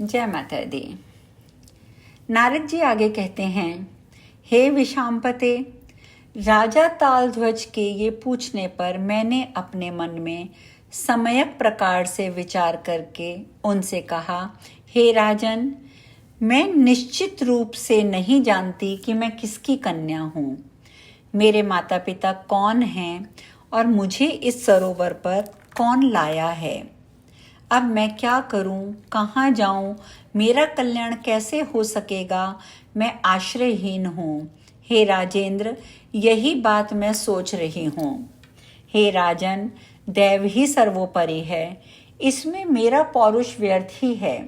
जय माता दी। नारद जी आगे कहते हैं, हे विशांपते, राजा तालध्वज के ये पूछने पर मैंने अपने मन में सम्यक प्रकार से विचार करके उनसे कहा, हे राजन, मैं निश्चित रूप से नहीं जानती कि मैं किसकी कन्या हूँ, मेरे माता पिता कौन हैं और मुझे इस सरोवर पर कौन लाया है। अब मैं क्या करूं, कहाँ जाऊं, मेरा कल्याण कैसे हो सकेगा, मैं आश्रयहीन हूँ। हे राजेंद्र, यही बात मैं सोच रही हूँ। हे राजन, दैव ही सर्वोपरि है, इसमें मेरा पौरुष व्यर्थ ही है।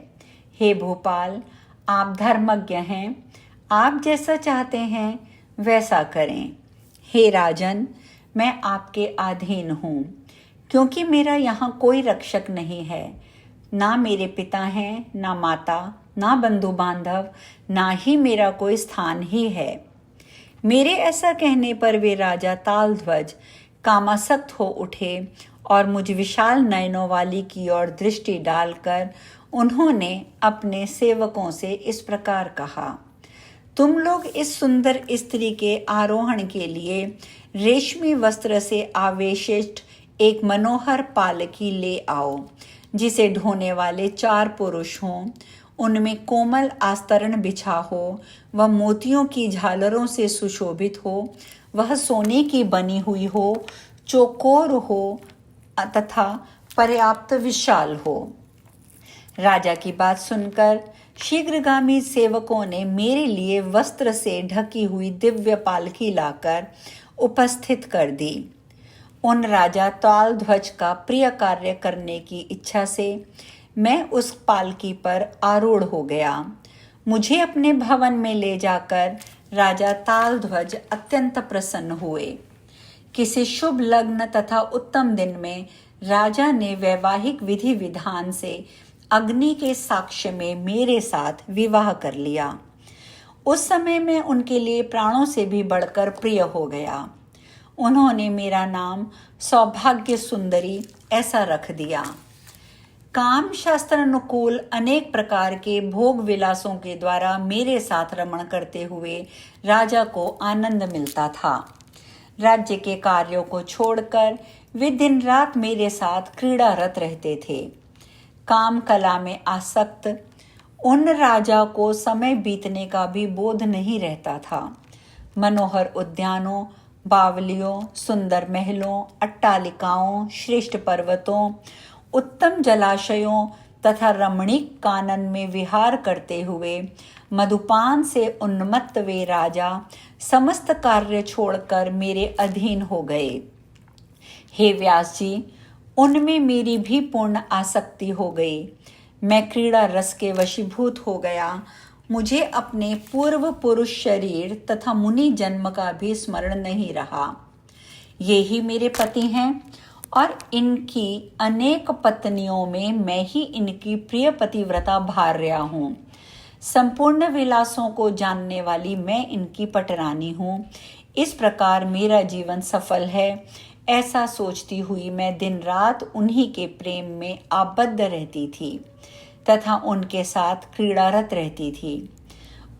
हे भोपाल, आप धर्मज्ञ हैं, आप जैसा चाहते हैं वैसा करें। हे राजन, मैं आपके अधीन हूँ, क्योंकि मेरा यहाँ कोई रक्षक नहीं है। ना मेरे पिता हैं, ना माता, ना बंधु बांधव, ना ही मेरा कोई स्थान ही है। मेरे ऐसा कहने पर वे राजा तालध्वज कामासक्त हो उठे और मुझ विशाल नयनों वाली की ओर दृष्टि डालकर उन्होंने अपने सेवकों से इस प्रकार कहा, तुम लोग इस सुंदर स्त्री के आरोहण के लिए रेशमी वस्त्र से आवेशित एक मनोहर पालकी ले आओ, जिसे ढोने वाले 4 पुरुष हों, उनमें कोमल आस्तरण बिछा हो, वह मोतियों की झालरों से सुशोभित हो, वह सोने की बनी हुई हो, चौकोर हो तथा पर्याप्त विशाल हो। राजा की बात सुनकर शीघ्रगामी सेवकों ने मेरे लिए वस्त्र से ढकी हुई दिव्य पालकी लाकर उपस्थित कर दी। उन राजा तालध्वज का प्रिय कार्य करने की इच्छा से मैं उस पालकी पर आरूढ़ हो गया। मुझे अपने भवन में ले जाकर राजा तालध्वज अत्यंत प्रसन्न हुए। किसी शुभ लग्न तथा उत्तम दिन में राजा ने वैवाहिक विधि विधान से अग्नि के साक्ष्य में मेरे साथ विवाह कर लिया। उस समय मैं उनके लिए प्राणों से भी बढ़कर प्रिय हो गया। उन्होंने मेरा नाम सौभाग्य सुंदरी ऐसा रख दिया। काम शास्त्र अनुकूल अनेक प्रकार के भोग विलासों के द्वारा मेरे साथ रमण करते हुए राजा को आनंद मिलता था। राज्य के कार्यों को छोड़कर वे दिन रात मेरे साथ क्रीड़ारत रहते थे। काम कला में आसक्त उन राजा को समय बीतने का भी बोध नहीं रहता था। मनोहर उद्यानों, बावलियों, सुंदर महलों, अट्टालिकाओं, श्रेष्ठ पर्वतों, उत्तम जलाशयों तथा रमणीक कानन में विहार करते हुए मधुपान से उन्मत्त वे राजा समस्त कार्य छोड़कर मेरे अधीन हो गए। हे व्यास जी, उनमें मेरी भी पूर्ण आसक्ति हो गई। मैं क्रीड़ा रस के वशीभूत हो गया। मुझे अपने पूर्व पुरुष शरीर तथा मुनि जन्म का भी स्मरण नहीं रहा। ये ही मेरे पति हैं और इनकी अनेक पत्नियों में मैं ही इनकी प्रिय पतिव्रता भार्या हूँ। संपूर्ण विलासों को जानने वाली मैं इनकी पटरानी हूँ। इस प्रकार मेरा जीवन सफल है, ऐसा सोचती हुई मैं दिन रात उन्हीं के प्रेम में आबद्ध रहती थी तथा उनके साथ क्रीड़ारत रहती थी।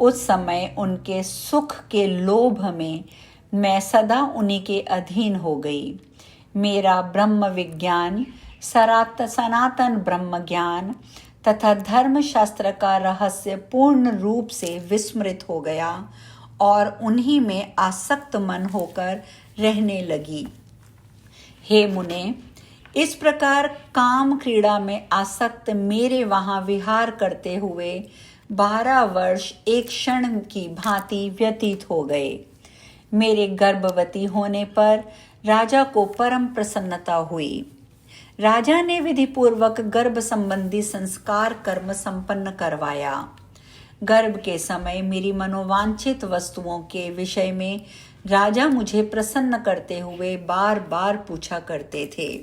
उस समय उनके सुख के लोभ में मैं सदा उन्हीं के अधीन हो गई। मेरा ब्रह्म विज्ञान, सनातन ब्रह्म ज्ञान तथा धर्म शास्त्र का रहस्य पूर्ण रूप से विस्मृत हो गया और उन्हीं में आसक्त मन होकर रहने लगी। हे मुने, इस प्रकार काम क्रीड़ा में आसक्त मेरे वहाँ विहार करते हुए 12 वर्ष एक क्षण की भांति व्यतीत हो गए। मेरे गर्भवती होने पर राजा को परम प्रसन्नता हुई। राजा ने विधिपूर्वक गर्भ संबंधी संस्कार कर्म संपन्न करवाया। गर्भ के समय मेरी मनोवांछित वस्तुओं के विषय में राजा मुझे प्रसन्न करते हुए बार बार पूछा करते थे।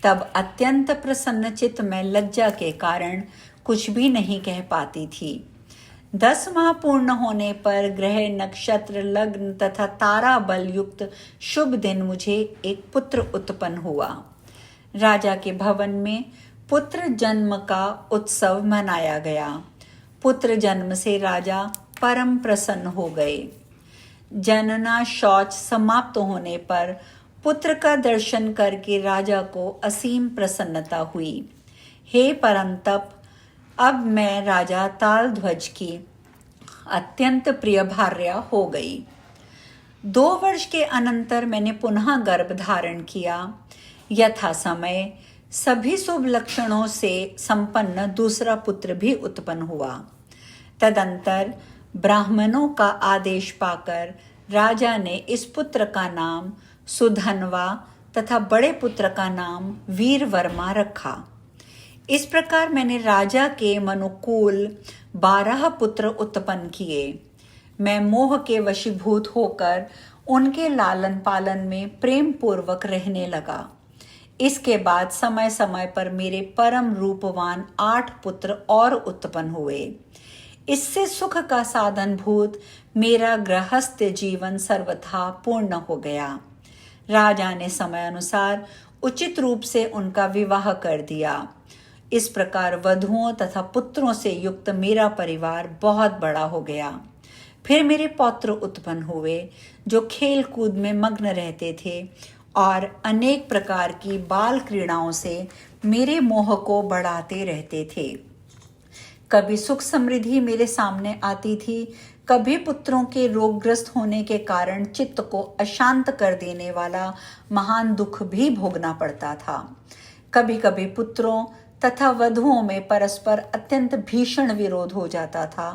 तब अत्यंत प्रसन्नचित मैं लज्जा के कारण कुछ भी नहीं कह पाती थी। 10 माह पूर्ण होने पर ग्रह, नक्षत्र, लग्न तथा तारा बल युक्त शुभ दिन मुझे एक पुत्र उत्पन्न हुआ। राजा के भवन में पुत्र जन्म का उत्सव मनाया गया। पुत्र जन्म से राजा परम प्रसन्न हो गए। जनना शौच समाप्त होने पर पुत्र का दर्शन करके राजा को असीम प्रसन्नता हुई। हे परंतप, अब मैं राजा तालध्वज की अत्यंत प्रिय भार्या हो गई। 2 वर्ष के अनंतर मैंने पुनः गर्भ धारण किया। यथा समय सभी शुभ लक्षणों से संपन्न दूसरा पुत्र भी उत्पन्न हुआ। तदंतर ब्राह्मणों का आदेश पाकर राजा ने इस पुत्र का नाम सुधनवा तथा बड़े पुत्र का नाम वीरवर्मा रखा। इस प्रकार मैंने राजा के मनुकूल 12 पुत्र उत्पन्न किए। मैं मोह के वशीभूत होकर उनके लालन पालन में प्रेम पूर्वक रहने लगा। इसके बाद समय समय पर मेरे परम रूपवान 8 पुत्र और उत्पन्न हुए। इससे सुख का साधन भूत मेरा गृहस्थ जीवन सर्वथा पूर्ण हो गया। राजा ने समय अनुसार उचित रूप से उनका विवाह कर दिया। इस प्रकार वधुओं तथा पुत्रों से युक्त मेरा परिवार बहुत बड़ा हो गया। फिर मेरे पौत्र उत्पन्न हुए जो खेल कूद में मग्न रहते थे और अनेक प्रकार की बाल क्रीड़ाओं से मेरे मोह को बढ़ाते रहते थे। कभी सुख समृद्धि मेरे सामने आती थी, कभी पुत्रों के रोगग्रस्त होने के कारण चित्त को अशांत कर देने वाला महान दुख भी भोगना पड़ता था। कभी कभी पुत्रों तथा वधुओं में परस्पर अत्यंत भीषण विरोध हो जाता था।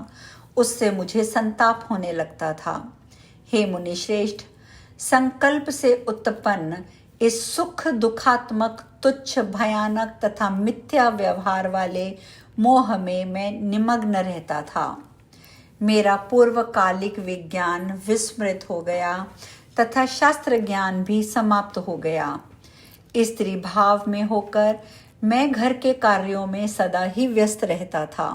उससे मुझे संताप होने लगता था। हे मुनिश्रेष्ठ, संकल्प से उत्पन्न इस सुख दुखात्मक तुच्छ भयानक तथा मिथ्या व्यवहार वाले मोह में मैं निमग्न रहता था। मेरा पूर्वकालिक विज्ञान विस्मृत हो गया तथा शास्त्र ज्ञान भी समाप्त हो गया। स्त्री भाव में होकर मैं घर के कार्यों में सदा ही व्यस्त रहता था।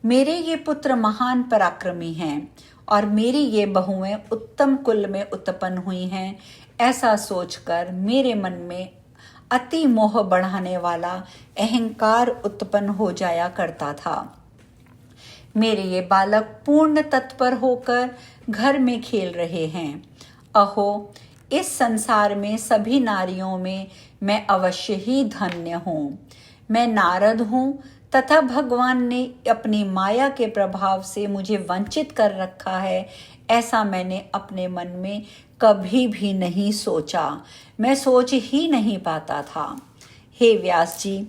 मेरे ये पुत्र महान पराक्रमी हैं और मेरी ये बहुएं उत्तम कुल में उत्पन्न हुई हैं, ऐसा सोचकर मेरे मन में अति मोह बढ़ाने वाला अहंकार उत्पन्न हो जाया करता था। मेरे ये बालक पूर्ण तत्पर होकर घर में खेल रहे हैं। अहो, इस संसार में सभी नारियों में मैं अवश्य ही धन्य हूँ। मैं नारद हूँ तथा भगवान ने अपनी माया के प्रभाव से मुझे वंचित कर रखा है, ऐसा मैंने अपने मन में कभी भी नहीं सोचा। मैं सोच ही नहीं पाता था। हे व्यास जी,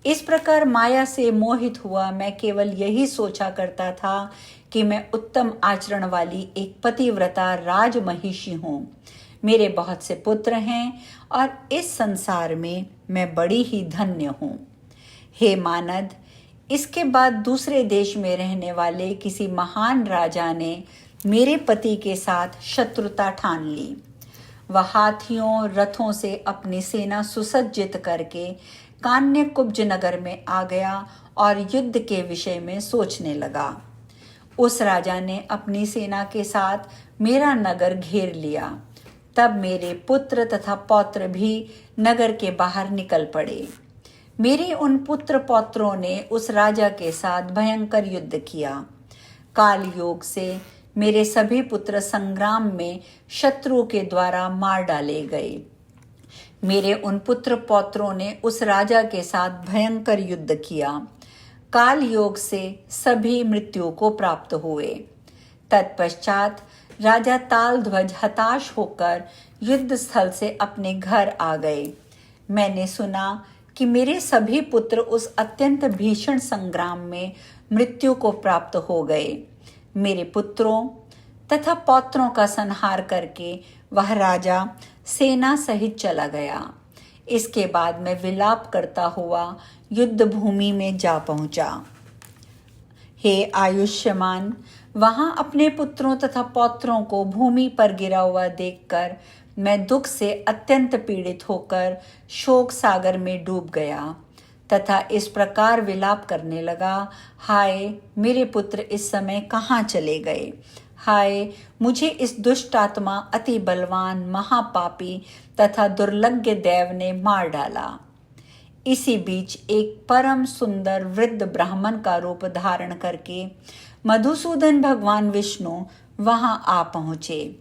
इस प्रकार माया से मोहित हुआ मैं केवल यही सोचा करता था कि मैं उत्तम आचरण वाली एक पतिव्रता राजमहिषी हूँ। मेरे बहुत से पुत्र हैं और इस संसार में मैं बड़ी ही धन्य हूँ। हे मानद, इसके बाद दूसरे देश में रहने वाले किसी महान राजा ने मेरे पति के साथ शत्रुता ठान ली। वह हाथियों रथों से अपनी सेना सुसज्जित करके कान्यकुब्ज नगर में आ गया और युद्ध के विषय में सोचने लगा। उस राजा ने अपनी सेना के साथ मेरा नगर घेर लिया। तब मेरे पुत्र तथा पौत्र भी नगर के बाहर निकल पड़े। मेरे उन पुत्र पौत्रों ने उस राजा के साथ भयंकर युद्ध किया। काल योग से मेरे सभी पुत्र संग्राम में शत्रु के द्वारा मार डाले गए। मेरे उन पुत्र पौत्रों ने उस राजा के साथ भयंकर युद्ध किया। काल योग से सभी मृत्यु को प्राप्त हुए। तत्पश्चात राजा तालध्वज हताश होकर युद्ध स्थल से अपने घर आ गए। मैंने सुना कि मेरे सभी पुत्र उस अत्यंत भीषण संग्राम में मृत्यु को प्राप्त हो गए। मेरे पुत्रों तथा पौत्रों का संहार करके वह राजा सेना सहित चला गया। इसके बाद मैं विलाप करता हुआ युद्ध भूमि में जा पहुंचा। हे आयुष्मान, वहां अपने पुत्रों तथा पौत्रों को भूमि पर गिरा हुआ देखकर मैं दुख से अत्यंत पीड़ित होकर शोक सागर में डूब गया तथा इस प्रकार विलाप करने लगा, हाय मेरे पुत्र इस समय कहाँ चले गए। हाय, मुझे इस दुष्ट आत्मा अति बलवान महापापी तथा दुर्लज्ञ देव ने मार डाला। इसी बीच एक परम सुंदर वृद्ध ब्राह्मण का रूप धारण करके मधुसूदन भगवान विष्णु वहां आ पहुंचे।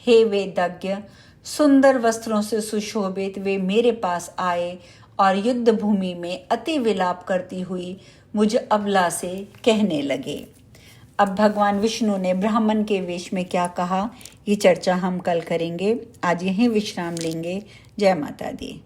हे वेदज्ञ, सुंदर वस्त्रों से सुशोभित वे मेरे पास आए और युद्ध भूमि में अति विलाप करती हुई मुझ अबला से कहने लगे। अब भगवान विष्णु ने ब्राह्मण के वेश में क्या कहा, ये चर्चा हम कल करेंगे। आज यहीं विश्राम लेंगे। जय माता दी।